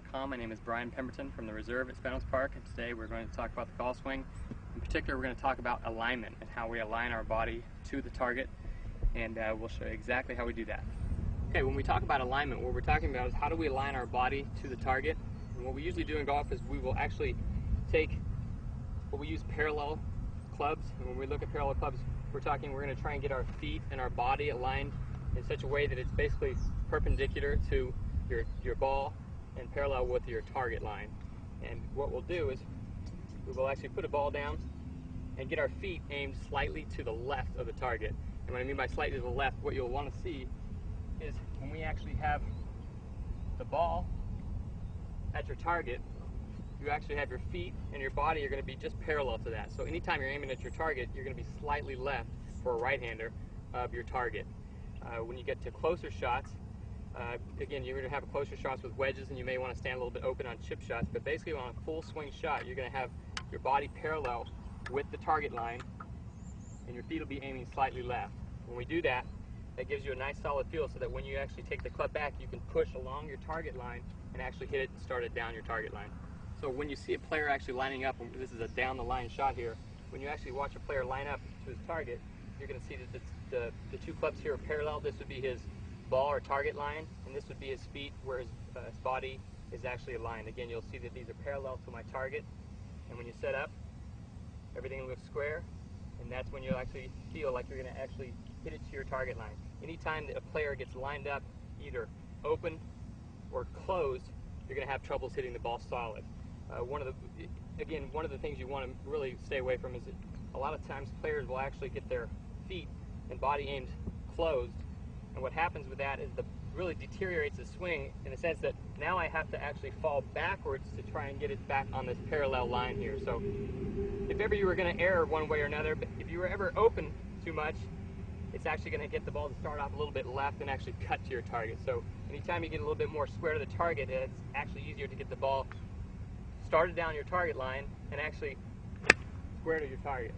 golfswing.com. My name is Brian Pemberton from the Reserve at Spanos Park, and today we're going to talk about the golf swing. In particular, we're going to talk about alignment and how we align our body to the target, and we'll show you exactly how we do that. Okay, when we talk about alignment, what we're talking about is how do we align our body to the target. And what we usually do in golf is we will actually take what we use parallel clubs, and when we look at parallel clubs, we're going to try and get our feet and our body aligned in such a way that it's basically perpendicular to your ball and parallel with your target line. And what we'll do is we will actually put a ball down and get our feet aimed slightly to the left of the target. And what I mean by slightly to the left, what you'll want to see is when we actually have the ball at your target, you actually have your feet and your body are going to be just parallel to that. So anytime you're aiming at your target, you're going to be slightly left for a right-hander of your target. When you get to closer shots, again, you're going to have closer shots with wedges, and you may want to stand a little bit open on chip shots, but basically on a full swing shot, you're going to have your body parallel with the target line, and your feet will be aiming slightly left. When we do that, that gives you a nice solid feel so that when you actually take the club back, you can push along your target line and actually hit it and start it down your target line. So when you see a player actually lining up, and this is a down the line shot here, when you actually watch a player line up to his target, you're going to see that the two clubs here are parallel. This would be his ball or target line, and this would be his feet where his body is actually aligned. Again, you'll see that these are parallel to my target, and when you set up, everything looks square, and that's when you'll actually feel like you're going to actually hit it to your target line. Anytime that a player gets lined up either open or closed, you're going to have troubles hitting the ball solid. One of the things you want to really stay away from is that a lot of times players will actually get their feet and body aimed closed, and what happens with that is really deteriorates the swing in the sense that now I have to actually fall backwards to try and get it back on this parallel line here. So if ever you were going to err one way or another, if you were ever open too much, it's actually going to get the ball to start off a little bit left and actually cut to your target. So anytime you get a little bit more square to the target, it's actually easier to get the ball started down your target line and actually square to your target.